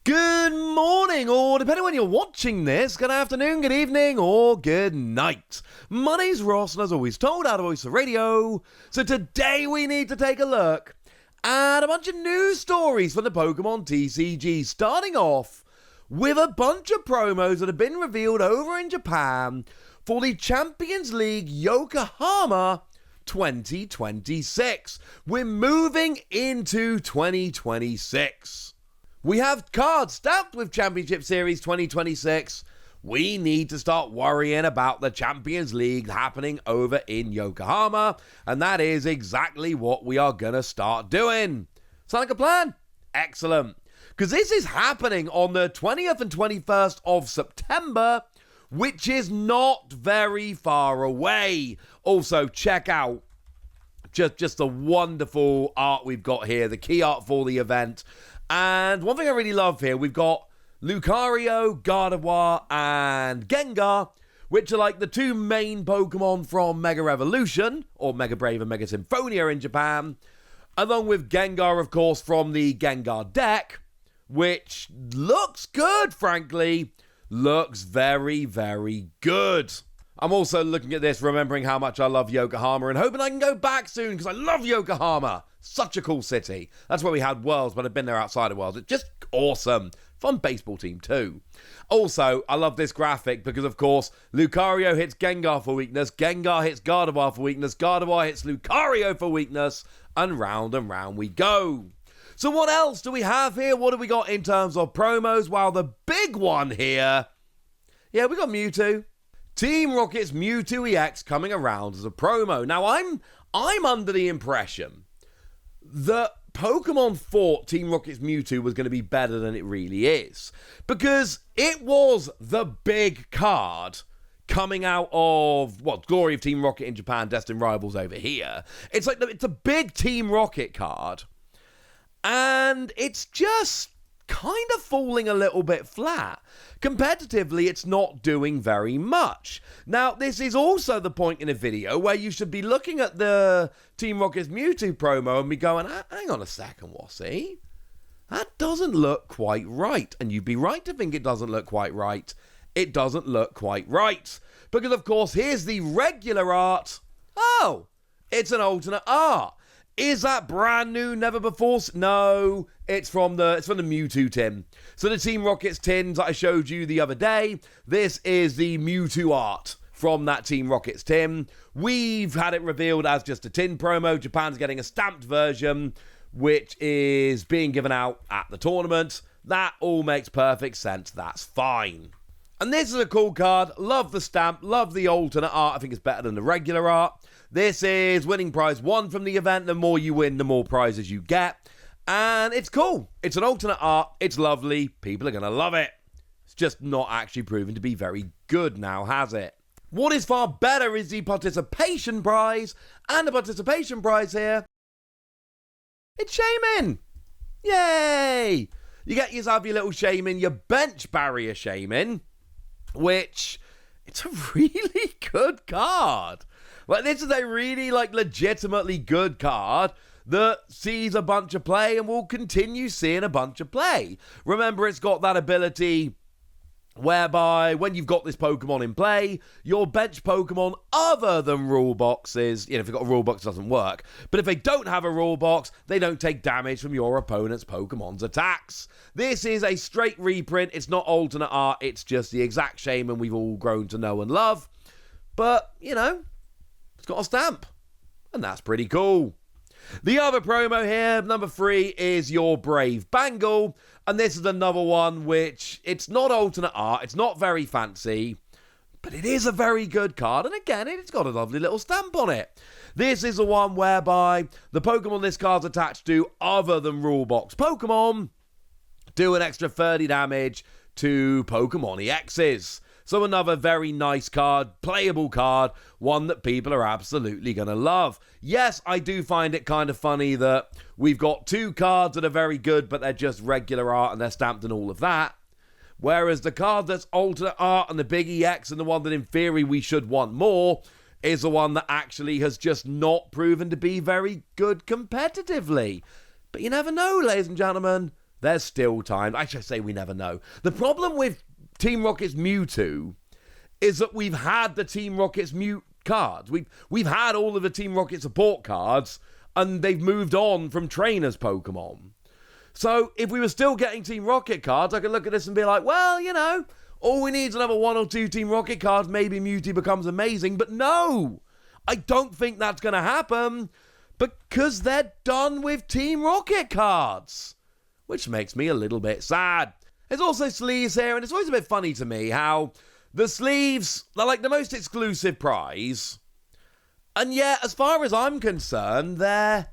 Good morning, or depending on when you're watching this, good afternoon, good evening, or good night. My name's Ross, and as always told, out of Voice of Radio. So today we need to take a look at a bunch of news stories from the Pokemon TCG, starting off with a bunch of promos that have been revealed over in Japan for the Champions League Yokohama 2026. We're moving into 2026. We have cards stacked with Championship Series 2026. We need to start worrying about the Champions League happening over in Yokohama, and that is exactly what we are going to start doing. Sound like a plan? Excellent. Because this is happening on the 20th and 21st of September, which is not very far away. Also, check out just the wonderful art we've got here, the key art for the event. And one thing I really love here, we've got Lucario, Gardevoir, and Gengar, which are like the two main Pokemon from Mega Revolution, or Mega Brave and Mega Symphonia in Japan, along with Gengar, of course, from the Gengar deck, which looks good, frankly. Looks very, very good. I'm also looking at this, remembering how much I love Yokohama, and hoping I can go back soon, because I love Yokohama. Such a cool city. That's where we had Worlds, but I've been there outside of Worlds. It's just awesome. Fun baseball team too. Also, I love this graphic because, of course, Lucario hits Gengar for weakness, Gengar hits Gardevoir for weakness, Gardevoir hits Lucario for weakness, and round we go. So what else do we have here? What have we got in terms of promos? Well, the big one here, yeah, we got Mewtwo. Team Rocket's Mewtwo EX coming around as a promo. Now, I'm under the impression that Pokemon thought Team Rocket's Mewtwo was going to be better than it really is, because it was the big card coming out of, Glory of Team Rocket in Japan, Destined Rivals over here. It's like, it's a big Team Rocket card, and it's just kind of falling a little bit flat. Competitively, it's not doing very much. Now, this is also the point in a video where you should be looking at the Team Rocket's Mewtwo promo and be going, hang on a second, Wassy. That doesn't look quite right. And you'd be right to think it doesn't look quite right. It doesn't look quite right. Because, of course, here's the regular art. Oh, it's an alternate art. Is that brand new, never before? No, it's from the Mewtwo tin. So the Team Rocket's tins that I showed you the other day, this is the Mewtwo art from that Team Rocket's tin. We've had it revealed as just a tin promo. Japan's getting a stamped version, which is being given out at the tournament. That all makes perfect sense. That's fine. And this is a cool card. Love the stamp. Love the alternate art. I think it's better than the regular art. This is winning prize 1 from the event. The more you win, the more prizes you get. And it's cool. It's an alternate art. It's lovely. People are going to love it. It's just not actually proven to be very good now, has it? What is far better is the participation prize. And the participation prize here, it's Shaman. Yay! You get yourself your little Shaman, your bench barrier Shaman, which, it's a really good card. Like, this is a really, legitimately good card that sees a bunch of play and will continue seeing a bunch of play. Remember, it's got that ability whereby when you've got this Pokemon in play, your bench Pokemon other than rule boxes, if you've got a rule box, it doesn't work. But if they don't have a rule box, they don't take damage from your opponent's Pokemon's attacks. This is a straight reprint. It's not alternate art. It's just the exact Shaman we've all grown to know and love. But, it's got a stamp, and that's pretty cool. The other promo here, number 3, is your Brave Bangle, and this is another one which, it's not alternate art, it's not very fancy, but it is a very good card, and again, it's got a lovely little stamp on it. This is the one whereby the Pokemon this card's attached to, other than rule box Pokemon, do an extra 30 damage to Pokemon EXs. So another very nice card, playable card, one that people are absolutely going to love. Yes, I do find it kind of funny that we've got 2 cards that are very good, but they're just regular art and they're stamped and all of that. Whereas the card that's alternate art and the big EX and the one that in theory we should want more is the one that actually has just not proven to be very good competitively. But you never know, ladies and gentlemen. There's still time. Actually, I say we never know. The problem with Team Rocket's Mewtwo is that we've had the Team Rocket's Mew cards. We've had all of the Team Rocket support cards, and they've moved on from trainers Pokemon. So if we were still getting Team Rocket cards, I could look at this and be like, well, you know, all we need is another 1 or 2 Team Rocket cards. Maybe Mewtwo becomes amazing. But no, I don't think that's going to happen because they're done with Team Rocket cards, which makes me a little bit sad. There's also sleeves here, and it's always a bit funny to me how the sleeves are like the most exclusive prize, and yet, as far as I'm concerned, they're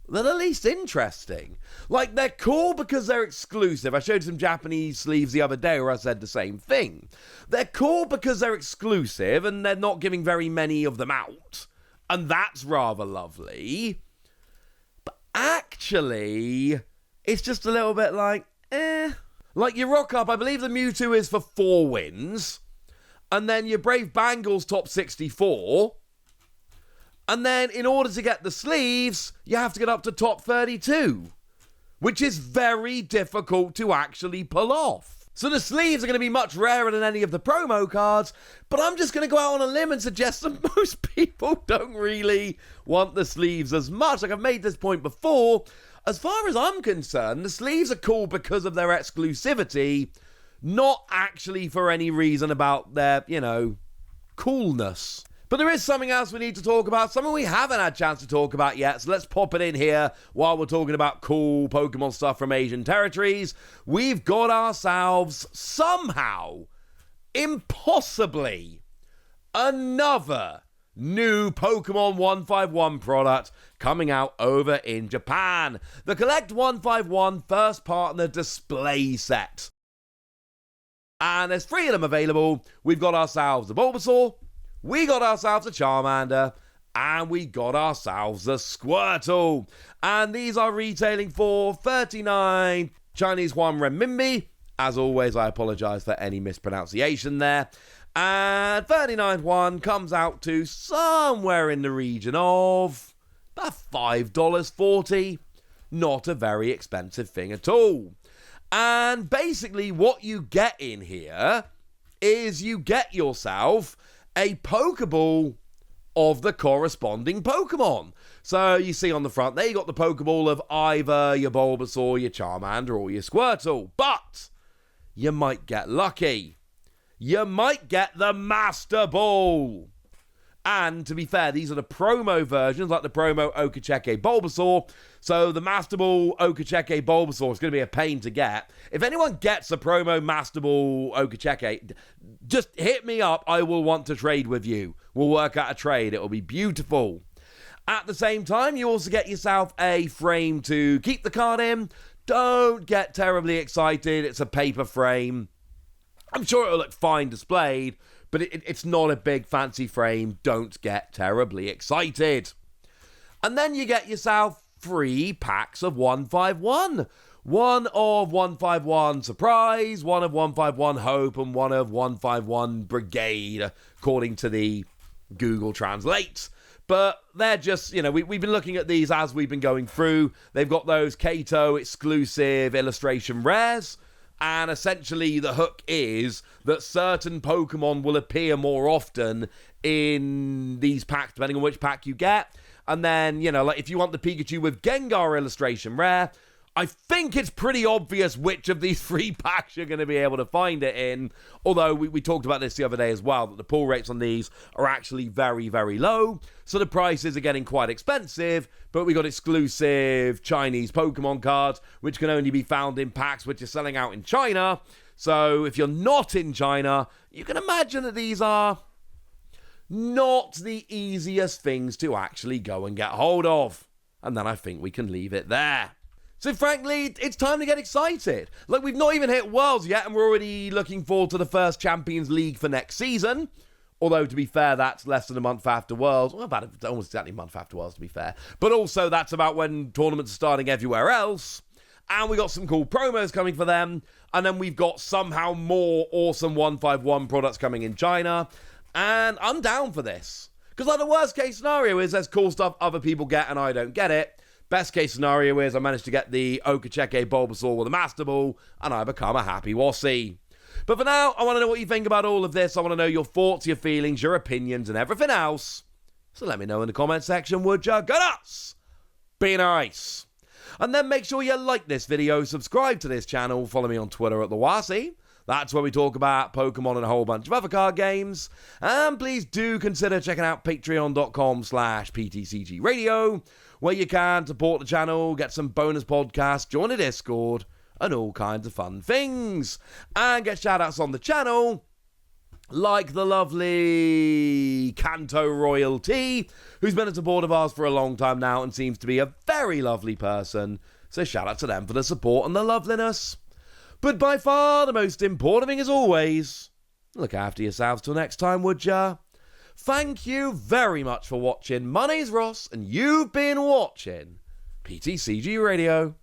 the least interesting. Like, they're cool because they're exclusive. I showed some Japanese sleeves the other day where I said the same thing. They're cool because they're exclusive, and they're not giving very many of them out, and that's rather lovely. But actually, it's just a little bit like, Like your Rock Up, I believe the Mewtwo is for 4 wins. And then your Brave Bangle's top 64. And then in order to get the sleeves, you have to get up to top 32. Which is very difficult to actually pull off. So the sleeves are going to be much rarer than any of the promo cards. But I'm just going to go out on a limb and suggest that most people don't really want the sleeves as much. Like I've made this point before. As far as I'm concerned, the sleeves are cool because of their exclusivity, not actually for any reason about their, coolness. But there is something else we need to talk about, something we haven't had a chance to talk about yet, so let's pop it in here while we're talking about cool Pokemon stuff from Asian territories. We've got ourselves, somehow, impossibly, another new Pokemon 151 product coming out over in Japan. The Collect 151 First Partner Display Set. And there's 3 of them available. We've got ourselves a Bulbasaur, we got ourselves a Charmander, and we got ourselves a Squirtle. And these are retailing for 39 Chinese Yuan Renminbi. As always, I apologize for any mispronunciation there. And 39 Yuan comes out to somewhere in the region of about $5.40. Not a very expensive thing at all. And basically what you get in here is you get yourself a Pokeball of the corresponding Pokemon. So you see on the front there, you got the Pokeball of either your Bulbasaur, your Charmander, or your Squirtle. But you might get lucky. You might get the Master Ball. And to be fair, these are the promo versions, like the promo Okacheke Bulbasaur. So the Master Ball Okacheke Bulbasaur is going to be a pain to get. If anyone gets a promo Master Ball Okacheke, just hit me up. I will want to trade with you. We'll work out a trade. It will be beautiful. At the same time, you also get yourself a frame to keep the card in. Don't get terribly excited. It's a paper frame. I'm sure it'll look fine displayed, but it's not a big fancy frame. Don't get terribly excited. And then you get yourself 3 packs of 151. One of 151 Surprise, one of 151 Hope, and one of 151 Brigade, according to the Google Translate. But they're just, we've been looking at these as we've been going through. They've got those Kato exclusive illustration rares. And essentially the hook is that certain Pokemon will appear more often in these packs, depending on which pack you get. And then, like if you want the Pikachu with Gengar illustration rare, I think it's pretty obvious which of these 3 packs you're going to be able to find it in. Although we talked about this the other day as well, that the pull rates on these are actually very, very low. So the prices are getting quite expensive, but we got exclusive Chinese Pokemon cards, which can only be found in packs which are selling out in China. So if you're not in China, you can imagine that these are not the easiest things to actually go and get hold of. And then I think we can leave it there. So frankly, it's time to get excited. Like, we've not even hit Worlds yet, and we're already looking forward to the first Champions League for next season. Although, to be fair, that's less than a month after Worlds. Well, about almost exactly a month after Worlds, to be fair. But also, that's about when tournaments are starting everywhere else. And we got some cool promos coming for them. And then we've got somehow more awesome 151 products coming in China. And I'm down for this. Because like the worst case scenario is there's cool stuff other people get and I don't get it. Best case scenario is I manage to get the Okacheke Bulbasaur with a Master Ball, and I become a happy Wassy. But for now, I want to know what you think about all of this. I want to know your thoughts, your feelings, your opinions, and everything else. So let me know in the comment section, would ya? Go nuts! Be nice! And then make sure you like this video, subscribe to this channel, follow me on Twitter at the Wassy. That's where we talk about Pokemon and a whole bunch of other card games. And please do consider checking out patreon.com/PTCG Radio, where you can support the channel, get some bonus podcasts, join a Discord, and all kinds of fun things. And get shout-outs on the channel, like the lovely Kanto Royalty, who's been a support of ours for a long time now and seems to be a very lovely person. So shout out to them for the support and the loveliness. But by far the most important thing as always, look after yourselves till next time, would ya? Thank you very much for watching. My name's Ross, and you've been watching PTCG Radio.